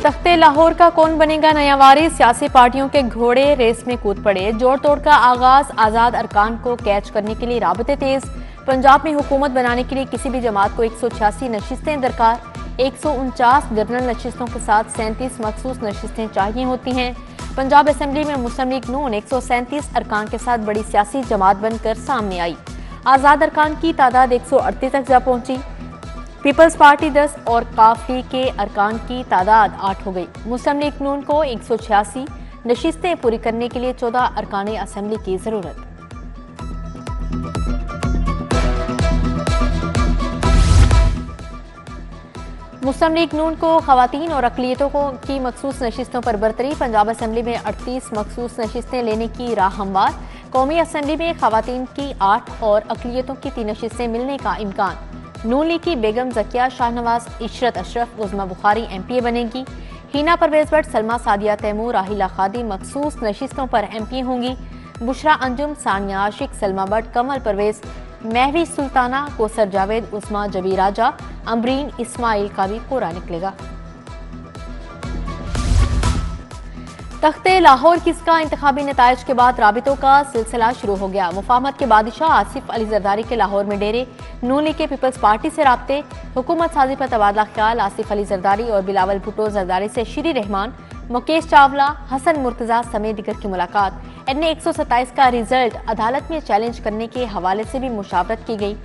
तख्ते लाहौर का कौन बनेगा नया वारिस, सियासी पार्टियों के घोड़े रेस में कूद पड़े। जोड़ तोड़ का आगाज, आजाद अरकान को कैच करने के लिए राबते तेज। पंजाब में हुकूमत बनाने के लिए किसी भी जमात को 186 नशिस्तें दरकार। 149 जनरल नशिस्तों के साथ 37 मखसूस नशिस्तें चाहिए होती हैं। पंजाब असेंबली में मुस्लिम लीग नून 137 अरकान के साथ बड़ी सियासी जमात बनकर सामने आई। आजाद अरकान की तादाद 138 तक जा पहुंची। पीपल्स पार्टी 10 और काफी के अरकान की तादाद 8 हो गई। मुस्लिम लीग नून को 186 नशिस्तें पूरी करने के लिए 14 अरकान असेंबली की जरूरत। मुस्लिम लीग नून को खवातीन और अकलियतों की मखसूस नशिस्तों पर बरतरी। पंजाब असेंबली में 38 मखसूस नशिस्तें लेने की राह हमवार। कौमी असेंबली में खवातीन की 8 और अकलियतों की 3 नशिस्तें मिलने का इम्कान। नून लीग की बेगम जकिया शाहनवाज, इशरत अशरफ, उज़मा बुखारी MPA बनेगी। हिना परवेज भट्ट, सलमा सादिया तैमूर, राहिला खादी मखसूस नशिस्तों पर MPA होंगी। बुशरा अंजुम, सानिया आशिक, सलमा भट्ट, कमल परवेज, महवी सुल्ताना, कोसर जावेद, उस्मा जबी राजा, अमरीन इस्माइल का भी कोरा निकलेगा। तख्ते लाहौर किसका इंतखाबी नताइज के बाद राबितों का सिलसिला शुरू हो गया। मुफाहमत के बादशाह आसिफ अली जरदारी के लाहौर में डेरे। नून लीग के पीपल्स पार्टी से राब्ते। हुकूमत साजी पर तबादला ख्याल। आसिफ अली जरदारी और बिलावल भुट्टो जरदारी से श्री रहमान, मुकेश चावला, हसन मुर्तजा समेत दीगर की मुलाकात। NA 127 का रिजल्ट अदालत में चैलेंज करने के हवाले से भी मुशावरत की गई।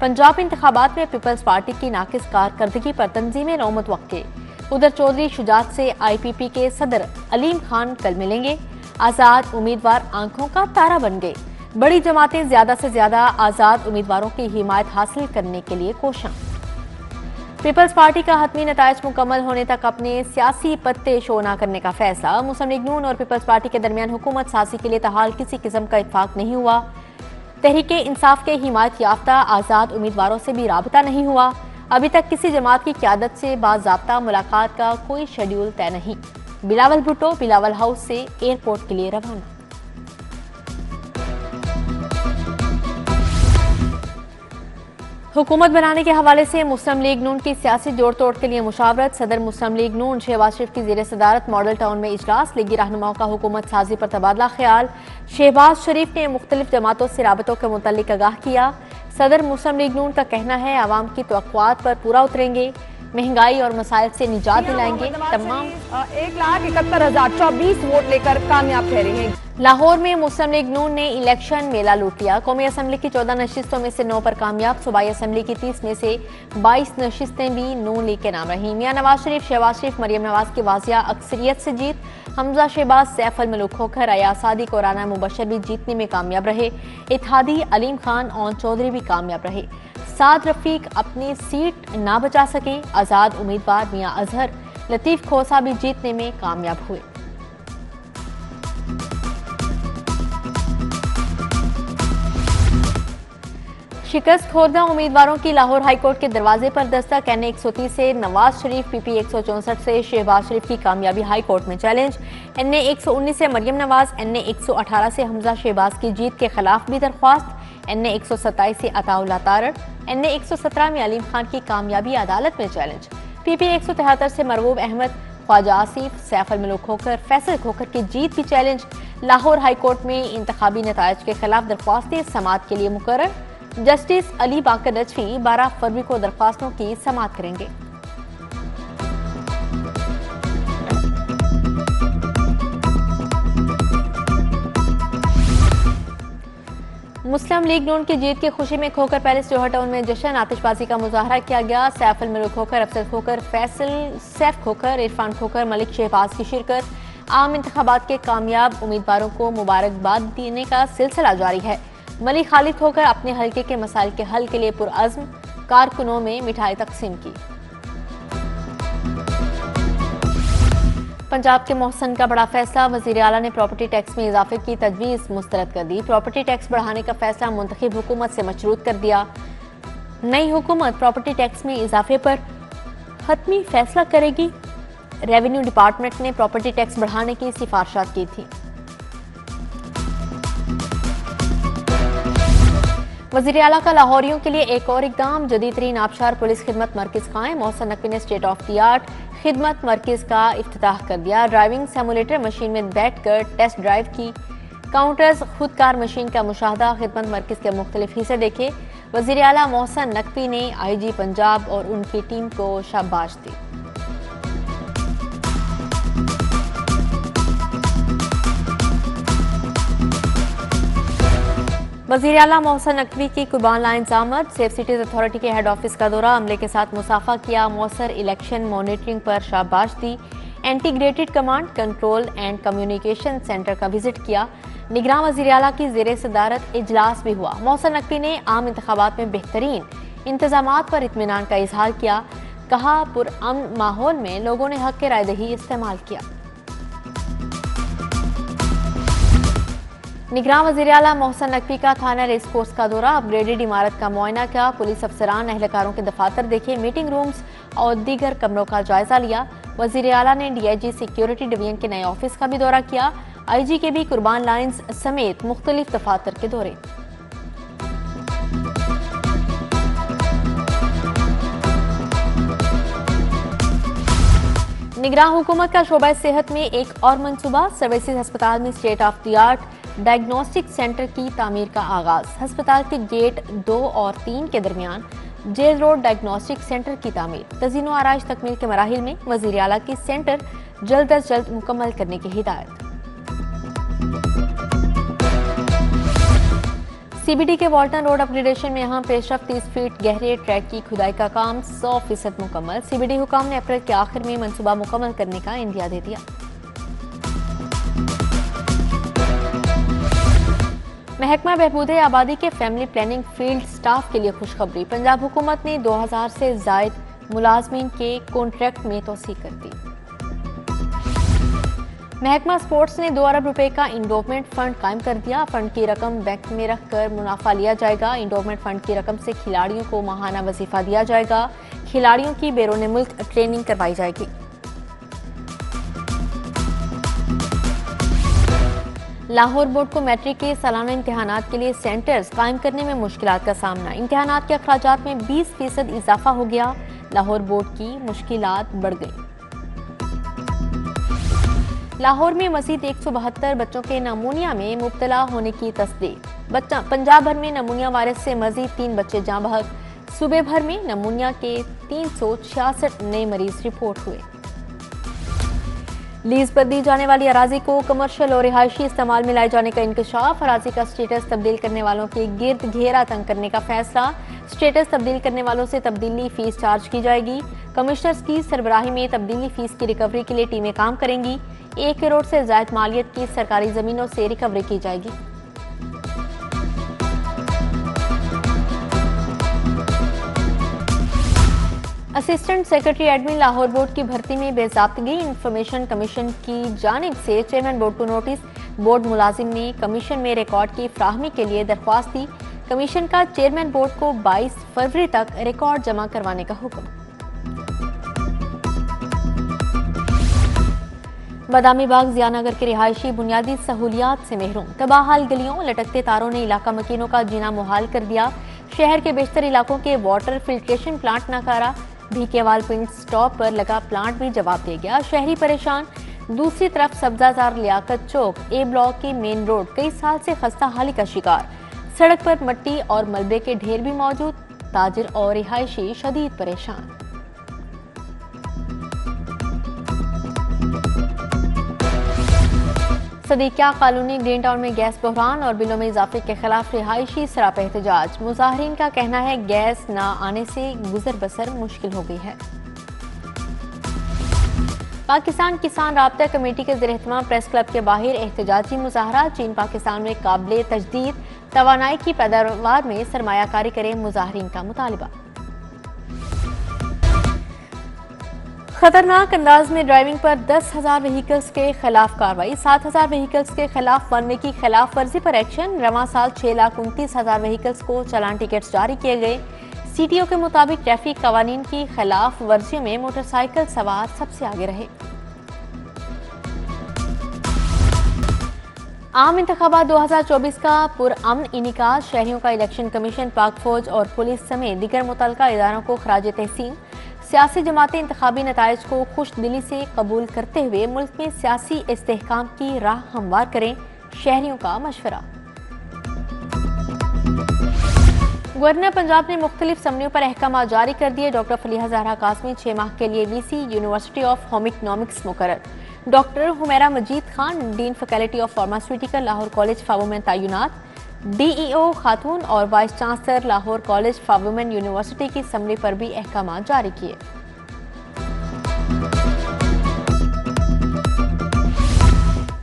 पंजाब इंतखाबात में पीपल्स पार्टी की नाकिस कारकर्दगी पर तंजीमें नौ मुतवक्के। उधर चौधरी शुजात से IPP के सदर अलीम खान कल मिलेंगे। आजाद उम्मीदवार आंखों का तारा बन गए। बड़ी जमातें ज्यादा से ज्यादा आजाद उम्मीदवारों की हिमायत हासिल करने के लिए कोशां। पीपल्स पार्टी का हतमी नताइज मुकम्मल होने तक अपने सियासी पत्ते शो न करने का फैसला। मुस्लिम लीग नून और पीपल्स पार्टी के दरमियान हुकूमत साजी के लिए ताहाल किसी किस्म का इत्फाक नहीं हुआ। तहरीके इंसाफ के हिमायत याफ्ता आजाद उम्मीदवारों से भी राबता नहीं हुआ। अभी तक किसी जमात की क़यादत से बाज़ाब्ता मुलाकात का कोई शेड्यूल तय नहीं। बिलावल भुट्टो बिलावल हाउस से एयरपोर्ट के लिए रवाना। हुकूमत बनाने के हवाले से मुस्लिम लीग नून की सियासी जोड़ तोड़ के लिए मुशावरत। सदर मुस्लिम लीग नून शहबाज शरीफ की ज़ेर सदारत मॉडल टाउन में इजलास। लीगी रहनुमाओं का हुकूमत साजी पर तबादला ख्याल। शहबाज शरीफ ने मुख्तलिफ जमातों से राबतों के मुतल्लिक आगाह किया। सदर मुस्लिम लीग नून का कहना है आवाम की तवक्कुआत पर पूरा उतरेंगे, महंगाई और मसाइल से निजात दिलाएंगे। तमाम 1,71,024 वोट लेकर कामयाब ठहरे हैं। लाहौर में मुस्लिम लीग नून ने इलेक्शन मेला लूट लिया। कौमी असेंबली की 14 नशिस्तों में से 9 पर कामयाब। सूबाई असेंबली की 30 में से 22 नशिस्तें भी नून लीग के नाम रही। मियां नवाज शरीफ, शहबाज शरीफ, मरियम नवाज की वाजिया अक्सरियत से जीत। हमजा शहबाज, सैफ अल मलूक खोखर, अयाज सादिक और राना मुबशर भी जीतने में कामयाब रहे। इत्तेहादी अलीम खान और चौधरी भी कामयाब रहे। साद रफीक अपनी सीट ना बचा सके। आजाद उम्मीदवार मियां अजहर लतीफ खोसा भी जीतने में कामयाब हुए। शिकस्त खोरदा उम्मीदवारों की लाहौर हाईकोर्ट के दरवाजे पर दस्तक। NA 130 से नवाज शरीफ, PP 164 से शहबाज शरीफ की कामयाबी हाईकोर्ट में चैलेंज। NA 119 से मरियम नवाज, NA 118 से हमजा शहबाज की जीत के खिलाफ भी दरख्वास्त। NA 127 से अताउल्लाह तारड़, NA 117 में अलीम खान की कामयाबी अदालत में चैलेंज। PP 173 से मरगूब अहमद, ख्वाजा आसिफ, सैफ अल मलूक खोखर, फैसल खोखर की जीत भी चैलेंज। लाहौर हाईकोर्ट में इंतखाबी नताइज के खिलाफ दरख्वास्तें समाअत के लिए मुकर्रर। जस्टिस अली बाकर नजफी 12 फरवरी को दरख्वास्तों की समाअत करेंगे। मुस्लिम लीग नून की जीत की खुशी में खोखर पैलेस जोहर टाउन में जश्न, आतिशबाजी का मुजाहरा किया गया। सैफ अल मलूक खोखर, अफसर खोखर, फैसल सैफ खोखर, इरफान खोखर, मलिक शहबाज की शिरकत। आम इंतखाबात के कामयाब उम्मीदवारों को मुबारकबाद देने का सिलसिला जारी है। मलिक खालिद खोखर अपने हल्के के मसाइल के हल के लिए पुरअज़्म। कारकुनों में मिठाई तकसीम की। पंजाब के मोहसन का बड़ा फैसला। वज़ीर आला ने प्रॉपर्टी टैक्स में इजाफे की तजवीज़ मुस्तरद कर दी। प्रॉपर्टी टैक्स बढ़ाने का फैसला मुंतखब हुकूमत से मशरूत कर दिया। नई हुकूमत प्रॉपर्टी टैक्स में इजाफे पर हतमी फैसला करेगी। रेवेन्यू डिपार्टमेंट ने प्रॉपर्टी टैक्स बढ़ाने की सिफारिशात की थी। वज़ीर आला का लाहौरियों के लिए एक और इकदाम। जदीद तरीन आबशार पुलिस खिदमत मरकज कायम। मोहसन नकवी ने स्टेट ऑफ द आर्ट खिदमत मरकज़ का इफ्तिताह कर दिया। ड्राइविंग सिमुलेटर मशीन में बैठकर टेस्ट ड्राइव की। काउंटर्स खुदकार मशीन का मुशाहदा। खिदमत मरकज़ के मुख्तलिफ हिस्से देखे। वज़ीर आला मोहसिन नकवी ने IG पंजाब और उनकी टीम को शाबाश दी। वज़ीर आला मोहसिन नकवी की कुर्बान लाइन्स आमद। सेफ सिटीज अथॉरिटी के हेड ऑफिस का दौरा, अमले के साथ मुसाफा किया। मौसर इलेक्शन मॉनिटरिंग पर शाबाश दी। Integrated command control and communication centre का विजिट किया। निगरान वज़ीर आला की ज़ेरे सदारत इजलास भी हुआ। मोहसिन नकवी ने आम इंतखाबात में बेहतरीन इंतजामात पर इत्मीनान का इजहार किया। कहा, पुरअमन माहौल में लोगों ने हक के रायदही इस्तेमाल किया। निगरान वज़ीर आला मोहसिन नकवी का थाना रेस कोर्स का दौरा, अपग्रेडेड इमारत का मुआयना किया। पुलिस अफसरान एहलकारों के दफातर देखे। मीटिंग रूम्स और दीगर कमरों का जायजा लिया। वज़ीर आला ने DIG सिक्योरिटी डिवीजन के नए ऑफिस का भी दौरा किया। IG के भी कुर्बान लाइन्स समेत मुख्तलिफ दफातर के दौरे। निगरान हुकूमत का शोबा सेहत में एक और मनसूबा, सर्विसेज अस्पताल में state of the art diagnostic centre की तामीर का आगाज। अस्पताल के गेट 2 और 3 के दरमियान जेल रोड डायग्नोस्टिक सेंटर की तामीर। तज़ीनो आराइश तकमील के मराहिल में। वज़ीर आला की सेंटर जल्द अज जल्द मुकम्मल करने की हिदायत। CBD के वॉल्टन रोड अपग्रेडेशन में अहम पेशरफ। 30 फीट गहरे ट्रैक की खुदाई का काम 100% मुकम्मल। CBD हुकाम ने अप्रैल के आखिर में मनसूबा मुकम्मल करने का इंदिया दे दिया। महकमा बहबूद आबादी के फैमिली प्लानिंग फील्ड स्टाफ के लिए खुशखबरी। पंजाब हुकूमत ने 2000 से जायद मुलाजमीन के कॉन्ट्रैक्ट में तोसी कर दी। महकमा स्पोर्ट्स ने 2 अरब रुपए का इंडोमेंट फंड कायम कर दिया। फंड की रकम बैंक में रखकर मुनाफा लिया जाएगा। इंडोमेंट फंड की रकम से खिलाड़ियों को माहाना वजीफा दिया जाएगा। खिलाड़ियों की बैरून मुल्क ट्रेनिंग करवाई जाएगी। लाहौर बोर्ड को मैट्रिक के सालाना इम्तिहानात के लिए सेंटर्स कायम करने में मुश्किलात का सामना। इम्तिहानात के अखराजात में 20% इजाफा हो गया। लाहौर बोर्ड की मुश्किलात बढ़ गई। लाहौर में मजीद 172 बच्चों के नमूनिया में मुब्तला होने की तस्दीक। पंजाब भर में नमूनिया वायरस से मजीद 3 बच्चे जाँ बहक। सूबे भर में नमूनिया के 366 नए मरीज रिपोर्ट हुए। लीज पर दी जाने वाली अराजी को कमर्शियल और रिहायशी इस्तेमाल में लाए जाने का इंकशाफ। अराजी का स्टेटस तब्दील करने वालों के गिर्द घेरा तंग करने का फैसला। स्टेटस तब्दील करने वालों से तब्दीली फीस चार्ज की जाएगी। कमिश्नर्स की सरबराही में तब्दीली फीस की रिकवरी के लिए टीमें काम करेंगी। 1 करोड़ से ज्यादा मालियत की सरकारी जमीनों से रिकवरी की जाएगी। Assistant secretary admin Lahore board की भर्ती में बेज़ाब्तगी। इंफॉर्मेशन कमीशन की जानिब से चेयरमैन बोर्ड को नोटिस। बोर्ड मुलाजिम ने कमीशन में रिकॉर्ड की फ्राहमी के लिए दरख्वास्त दी। कमीशन का चेयरमैन बोर्ड को 22 फरवरी तक रिकॉर्ड जमा करवाने का हुक्म। बादामी बाग जियानगर के रिहायशी बुनियादी सहूलियात से महरूम। तबाहाल गलियों, लटकते तारों ने इलाका मकीनों का जीना मुहाल कर दिया। शहर के बेशतर इलाकों के वाटर फिल्ट्रेशन प्लांट नाकारा। भीकेवाल पिंड स्टॉप पर लगा प्लांट भी जवाब दे गया। शहरी परेशान। दूसरी तरफ सब्जाजार लियाकत चौक A ब्लॉक की मेन रोड कई साल से खस्ता हाली का शिकार। सड़क पर मट्टी और मलबे के ढेर भी मौजूद। ताजिर और रिहायशी शदीद परेशान। सदीकिया कॉलोनी ग्रीन टाउन में गैस बहरान और बिलों में इजाफे के खिलाफ रिहायशी सरापा एहतजाज। मुजाहिरीन का कहना है गैस न आने से गुजर बसर मुश्किल हो गई है। पाकिस्तान किसान राब्ता कमेटी के ज़ेर-ए-एहतमाम प्रेस क्लब के बाहर एहतजाजी मुजाहरा। चीन पाकिस्तान में काबिल तजदीद तवानाई की पैदावार में सरमायाकारी करे, मुजाहिरीन का मुतालबा। खतरनाक अंदाज में ड्राइविंग पर 10,000 व्हीकल्स के खिलाफ कार्रवाई। 7,000 व्हीकल्स के खिलाफ वन वे की खिलाफ वर्जी पर एक्शन। रवां साल 6,29,000 व्हीकल्स को चालान टिकट्स जारी किए गए। CTO के मुताबिक ट्रैफिक कवानीन की खिलाफ वर्जियों में मोटरसाइकिल सवार सबसे आगे रहे। आम इंतखाबात 2024 का पुरअमन इनिकाद। शहरियों का इलेक्शन कमीशन, पाक फौज और पुलिस समेत दीगर मुतल्लिका इदारों को खराज तहसीन। सियासी जमातें इंतखाबी नताइज को खुश दिली से कबूल करते हुए मुल्क में सियासी इस्तेहकाम की राह हमवार करें, शहरियों का मशवरा। गवर्नर पंजाब ने मुख्तलिफ समनियों पर अहकाम जारी कर दिए। डॉक्टर फलीहा ज़हरा कासमी 6 माह के लिए VC university of home economics मुकर्रर। Doctor Humaira Majeed Khan dean faculty of pharmaceutical Lahore college for women तैनात। डीईओ खातून और vice chancellor Lahore college for women university की समरी पर भी अहकाम जारी किए।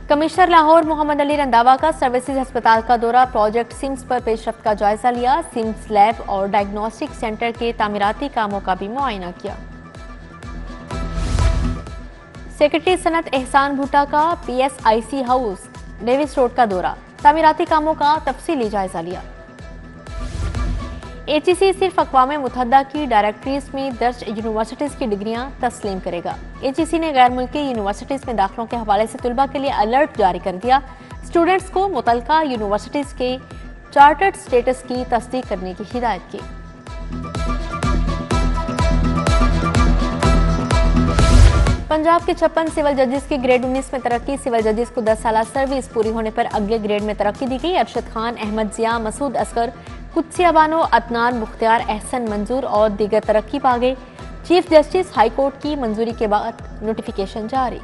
कमिश्नर लाहौर मोहम्मद अली रंधावा का सर्विसेज अस्पताल का दौरा, प्रोजेक्ट सिम्स पर पेशरफ्त का जायजा लिया। सिम्स लैब और डायग्नोस्टिक सेंटर के तामीराती कामों का भी मुआयना किया। सेक्रेटरी सनत एहसान भुट्टा का पीएसआईसी हाउस डेविस रोड का दौरा, तामीराती कामों का तफसीली जायजा लिया। एचईसी सिर्फ अक़वाम मुत्तहिदा की डायरेक्टरीज में दर्ज यूनिवर्सिटीज़ की डिग्रियां तस्लीम करेगा। एचईसी ने गैर मुल्की यूनिवर्सिटीज़ में दाखिलों के हवाले से तुलबा के लिए अलर्ट जारी कर दिया। स्टूडेंट्स को मुतल्लिका यूनिवर्सिटीज़ के चार्टर्ड स्टेटस की तस्दीक करने की हिदायत की। पंजाब के 56 सिविल जजेस की ग्रेड 19 में तरक्की, सिविल जजेस को 10 साल सर्विस पूरी होने पर अगले ग्रेड में तरक्की दी गई। अरशद खान, अहमद जिया, मसूद असगर, कुदसिया बानो, अदनान मुख्तियार, एहसन मंजूर और दीगर तरक्की पा गए। चीफ जस्टिस हाई कोर्ट की मंजूरी के बाद नोटिफिकेशन जारी।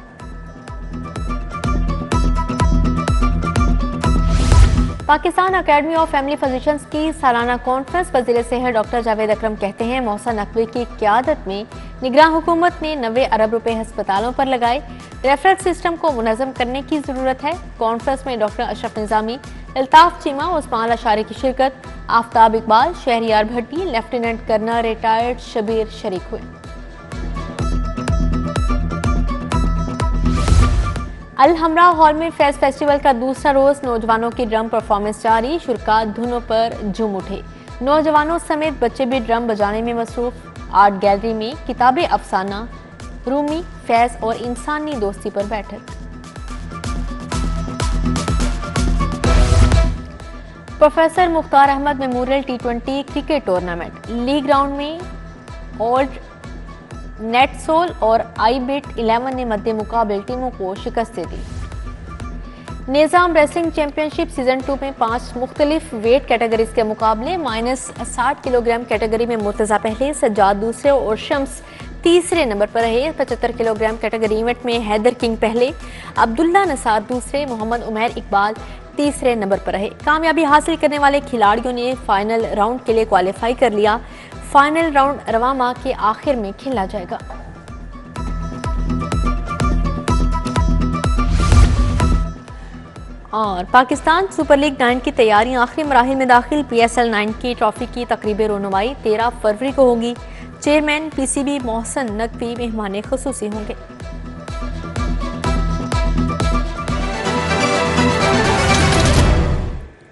Pakistan academy of family physicians की सालाना कॉन्फ्रेंस वज़ीर सेहत डॉक्टर जावेद अकरम कहते हैं, मोहसन नकवी की क़यादत में निगरान हुकूमत ने 90 अरब रुपए अस्पतालों पर लगाए। रेफरल सिस्टम को मुनज़्ज़म करने की ज़रूरत है। कॉन्फ्रेंस में डॉक्टर अशरफ निज़ामी, अल्ताफ चीमा, उस्मान अशारी की शिरकत। आफ्ताब इकबाल, शहरियार भट्टी, लेफ्टिनेंट कर्नल रिटायर्ड शबीर शरीक हुए। अल हमरा हॉल में फेस्ट फेस्टिवल का दूसरा रोज नौजवानों की ड्रम परफॉर्मेंस जारी, शुरका धुनों पर झूम उठे। नौजवानों समेत बच्चे भी ड्रम बजाने में मसरूफ। आर्ट गैलरी में किताबे अफसाना, रूमी, फैज और इंसानी दोस्ती पर बैठक। Professor Mukhtar Ahmed memorial T20 cricket tournament, league round में ओल्ड नेटसोल और आईबिट 11 ने मध्य मुकाबले टीमों को शिकस्त दे दी। निज़ाम रेसलिंग चैंपियनशिप सीजन 2 में 5 मुख्तलिफ वेट कैटेगरीज के मुकाबले, -60 किलोग्राम कैटेगरी में मुर्तज़ा पहले, सज्जाद दूसरे और शम्स तीसरे नंबर पर रहे। 75 किलोग्राम कैटेगरी इवेंट में हैदर किंग पहले, अब्दुल्ला नसार दूसरे, मोहम्मद उमैर इकबाल तीसरे नंबर पर रहे। कामयाबी हासिल करने वाले खिलाड़ियों ने फाइनल राउंड के लिए क्वालिफाई कर लिया। फाइनल राउंड रवां माह के आखिर में खेला जाएगा। और पाकिस्तान सुपर लीग 9 की तैयारियां आखिरी मराहिल में दाखिल। PSL 9 की ट्रॉफी की तकरीब रोनुमाई 13 फरवरी को होगी। चेयरमैन PCB मोहसन नकवी मेहमान खुसूसी होंगे।